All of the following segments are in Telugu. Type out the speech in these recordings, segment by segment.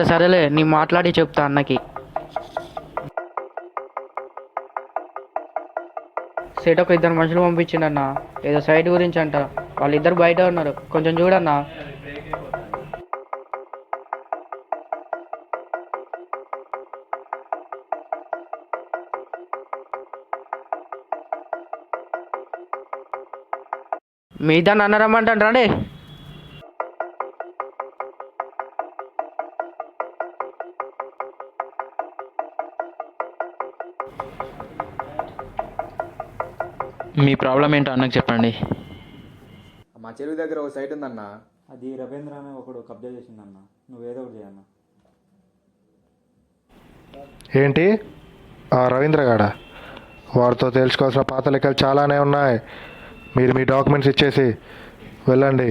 సరేలే, నీ మాట్లాడి చెప్తా అన్నకి. సేట్ ఒక 2 మనుషులు పంపించిండన్న, ఏదో సైట్ గురించి అంట. వాళ్ళిద్దరు బయట ఉన్నారు, కొంచెం చూడన్నా. మిగతా నన్ను రమ్మంటాను, రండి. మీ ప్రాబ్లం ఏంటో అన్నకు చెప్పండి. మా చెరువు దగ్గర ఒక సైట్ ఉందన్న, అది రవీంద్ర అనే ఒకడు కబ్జా చేసిందన్న. నువ్వేదో ఒకటి చేయన్న. ఏంటి ఆ రవీంద్ర గాడ? వారితో తెలుసుకోవాల్సిన పాత లెక్కలు చాలానే ఉన్నాయి. మీరు మీ డాక్యుమెంట్స్ ఇచ్చేసి వెళ్ళండి.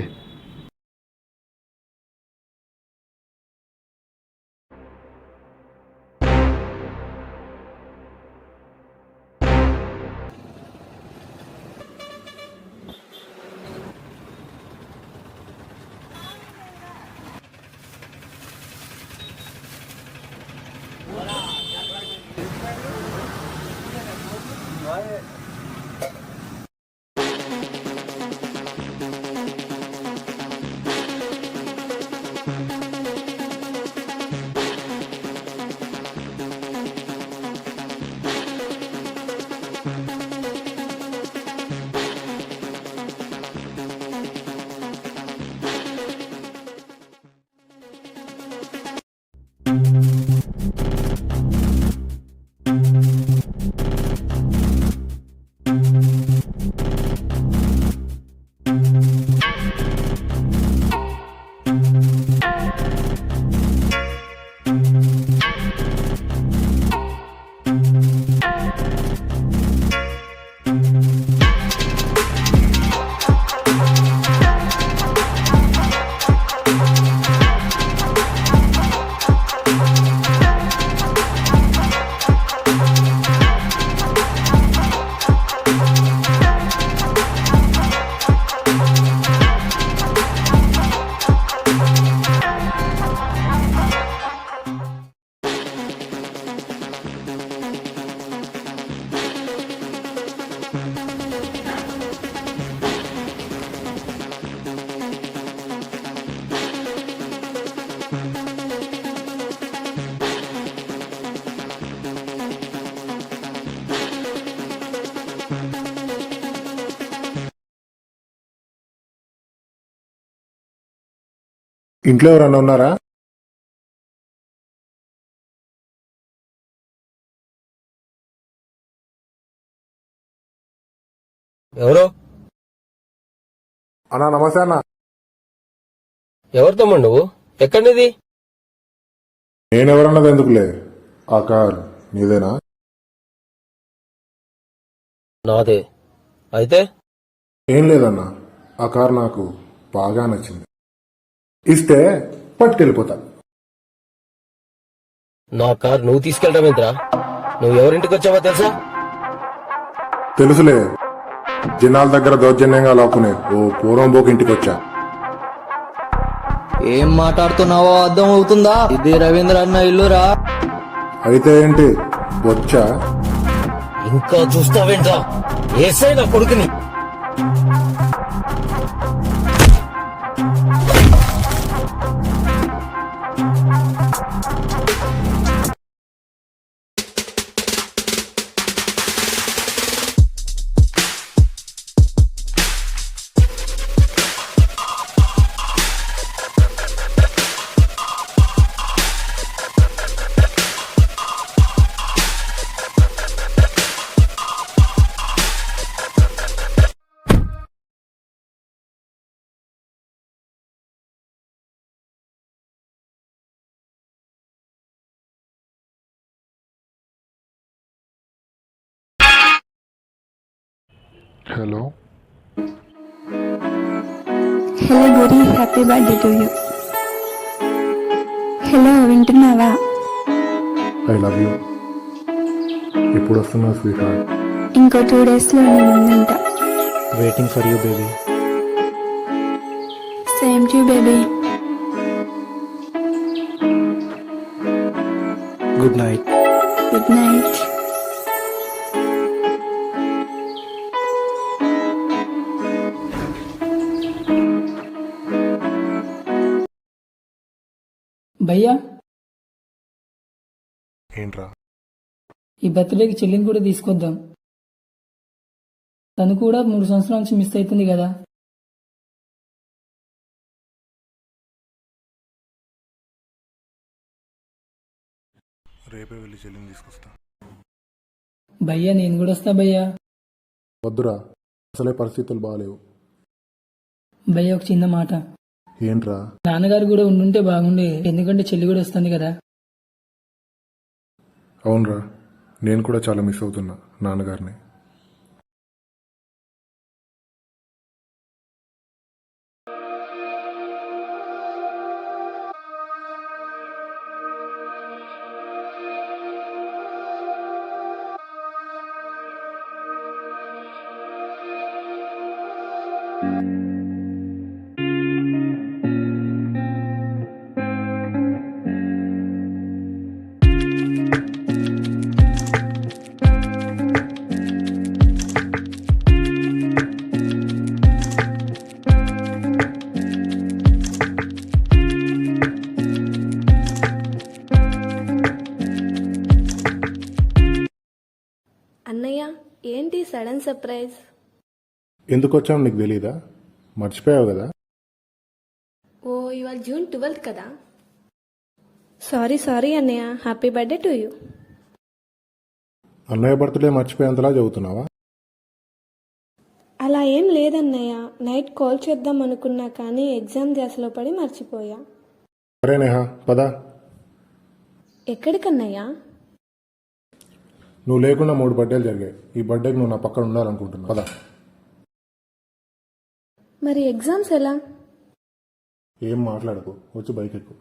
ఇంట్లో ఎవరన్నా ఉన్నారా? ఎవరు? అన్నా నమస్తే అన్న. ఎవరు తమ్ముడు నువ్వు? ఎక్కడిది? నేనెవరన్నది ఎందుకులే, ఆ కార్ నీదేనా? నాదే. అయితే ఏం లేదన్నా, ఆ కార్ నాకు బాగా నచ్చింది. ఇస్తే పట్టుకెళ్ళిపోతా. నా కార్ నువ్వు తీసుకెళ్ళడం ఏంట్రా? నువ్వు ఎవరింటికి వచ్చావో తెలుసా? తెలుసులే, జనాల దగ్గర దౌర్జన్యంగా లాక్కునే ఓ పూర్వం బోకి ఇంటికి వచ్చా. ఏం మాట్లాడుతున్నావో అర్థం అవుతుందా? ఇది రవీంద్ర అన్న ఇల్లురా. అయితే ఏంటి వచ్చా? ఇంకా చూస్తావేంట్రా? ఏసై నా కొడుకుని. Hello. Hello Guri, happy birthday to you. Hello వింటున్నావా? I love you. ఎప్పుడు వస్తున్నావు స్వీట్ హార్ట్? ఇంకో 2 డేస్లో నేను ముందుంటా. Waiting for you baby. Same to baby. Good night. Good night. భయ్యా, ఏంట్రా? ఈ బర్త్డేకి చెల్లిని కూడా తీసుకొద్దాం. తను కూడా 3 సంవత్సరాల నుంచి మిస్ అవుతుంది కదా. రేపే వెళ్ళి చెల్లిని తీసుకొస్తా. భయ్యా నేను కూడా వస్తా భయ్యా. వద్దురా, అసలే పరిస్థితులు బాగాలేవు. భయ్యా ఒక చిన్న మాట. ఏంట్రా? నాన్నగారు కూడా ఉండుంటే బాగుండే, ఎందుకంటే చెల్లి కూడా వస్తుంది కదా. అవునరా, నేను కూడా చాలా మిస్ అవుతున్నా నాన్నగారిని. అన్నయ్య, ఏంటి సడన్ సర్ప్రైజ్? ఎందుకు వచ్చావు నీకు తెలీదా? మర్చిపోయావు కదా. ఓ ఇవాళ జూన్ 12 కదా. సారీ అన్నయ్య. Happy birthday to you. అన్నయ్య బర్త్డే మర్చిపోయేంతలా చదువుతున్నావా? అలా ఏం లేదన్నయ్య. నైట్ కాల్ చేద్దాం అనుకున్నా కానీ ఎగ్జామ్ ధ్యాసలో పడి మర్చిపోయా. సరే నేహా, పద. ఎక్కడికన్నయ్యా? నువ్వు లేకుండా 3 బర్త్డేలు జరిగాయి. ఈ బర్త్డేకి నువ్వు నా పక్కన ఉండాలనుకుంటున్నావు. పద. మరి ఎగ్జామ్స్ ఎలా? ఏం మాట్లాడకు, వచ్చి బైక్ ఎక్కు.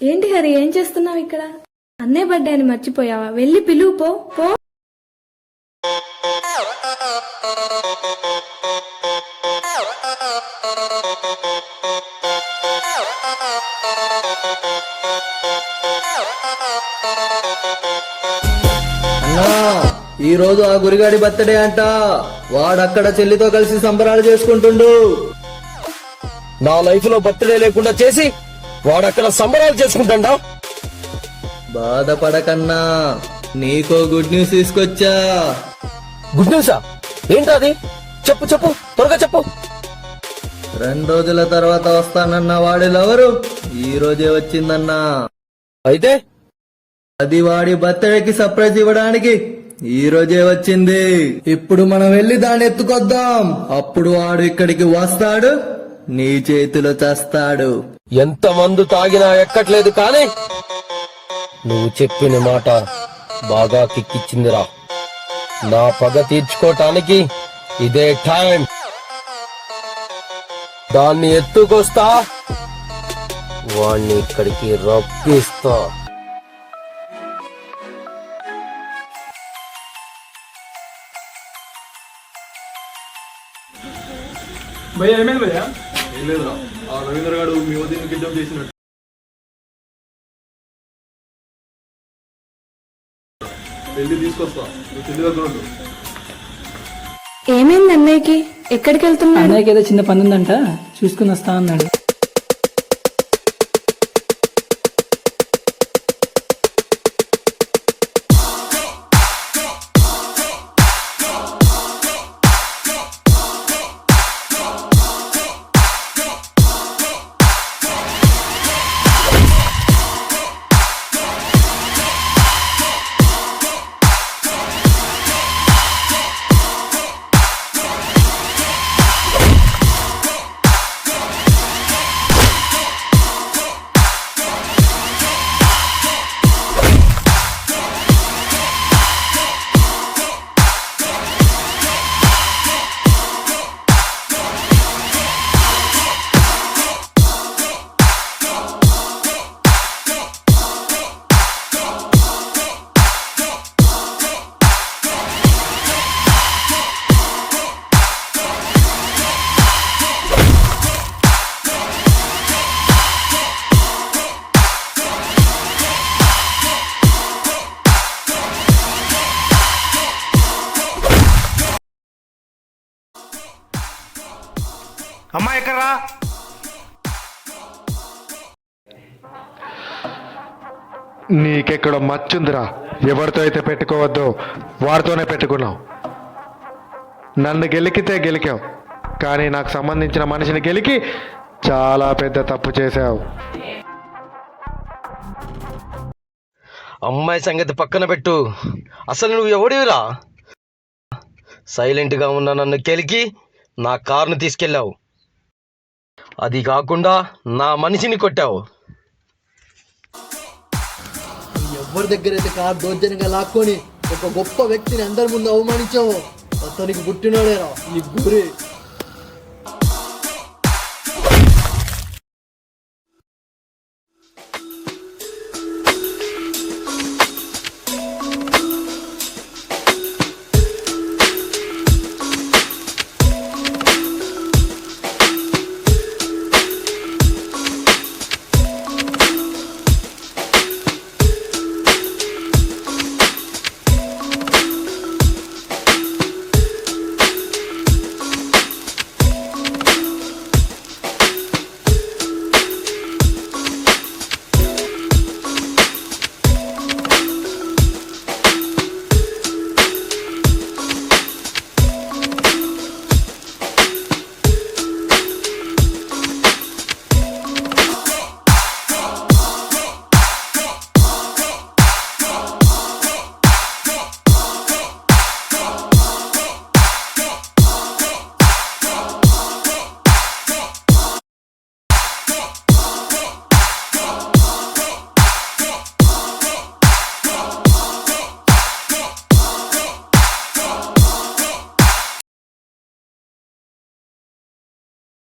ఏంటి హరి, ఏం చేస్తున్నావు ఇక్కడ? అన్నయ్య బర్త్డే అని మర్చిపోయావా? వెళ్ళి పిలువు పో పో. అన్నా, ఈ రోజు ఆ గురిగాడి బర్త్డే అంట. వాడక్కడ చెల్లితో కలిసి సంబరాలు చేసుకుంటుండు. నా లైఫ్ లో బర్త్డే లేకుండా చేసి వాడక్కడ సంబరాలు చేసుకుంటాడా? బాధపడకన్నా, నీకో గుడ్ న్యూస్ తీసుకొచ్చా. గుడ్ న్యూసా? ఏంటది? చెప్పు చెప్పు, త్వరగా చెప్పు. 2 రోజుల తర్వాత వస్తానన్న వాడిలెవరు ఈ రోజే వచ్చిందన్నా. అయితే అది వాడి బర్త్డేకి సర్ప్రైజ్ ఇవ్వడానికి ఈ రోజే వచ్చింది. ఇప్పుడు మనం వెళ్ళి దాన్ని ఎత్తుకొద్దాం. అప్పుడు వాడు ఇక్కడికి వస్తాడు, నీ చేతిలో చేస్తాడు. ఎంత మందు తాగినా ఎక్కట్లేదు కానీ నువ్వు చెప్పిన మాట బాగా కిక్కిచ్చిందిరా. నా పగ తీర్చుకోటానికి ఇదే టైం. దాన్ని ఎత్తుకొస్తా, వాణ్ణి ఇక్కడికి రప్పిస్తా. భయ్యా ఏమైంది భయ్యా? ఏం లేదురా, ఆ రవీంద్ర గారు మీ వదిన కిడ్నాప్ చేసినట్టు. వెళ్ళి తీసుకొస్తా, నువ్వు చెల్లి దగ్గర ఉండు. ఏమైంది అన్నయ్యకి? ఎక్కడికి వెళ్తున్నాడు? అన్నయ్యకి ఏదో చిన్న పని ఉందంట, చూసుకుని వస్తా అన్నాడు. అమ్మా ఎక్కడ్రా? నీకెక్కడ మచ్చుందిరా. ఎవరితో అయితే పెట్టుకోవద్దు వారితోనే పెట్టుకున్నావు. నన్ను గెలికితే గెలికావు, కానీ నాకు సంబంధించిన మనిషిని గెలికి చాలా పెద్ద తప్పు చేశావు. అమ్మాయి సంగతి పక్కన పెట్టు. అసలు నువ్వు ఎవడివిరా? సైలెంట్గా ఉన్న నన్ను కెలికి నా కారును తీసుకెళ్ళావు. అది కాకుండా నా మనిషిని కొట్టావు. ఎవరి దగ్గర అయితే కారు దౌర్జన్యంగా లాక్కొని ఒక గొప్ప వ్యక్తిని అందరి ముందు అవమానించావు, అతనికి పుట్టినోడేరా ఈ గురి.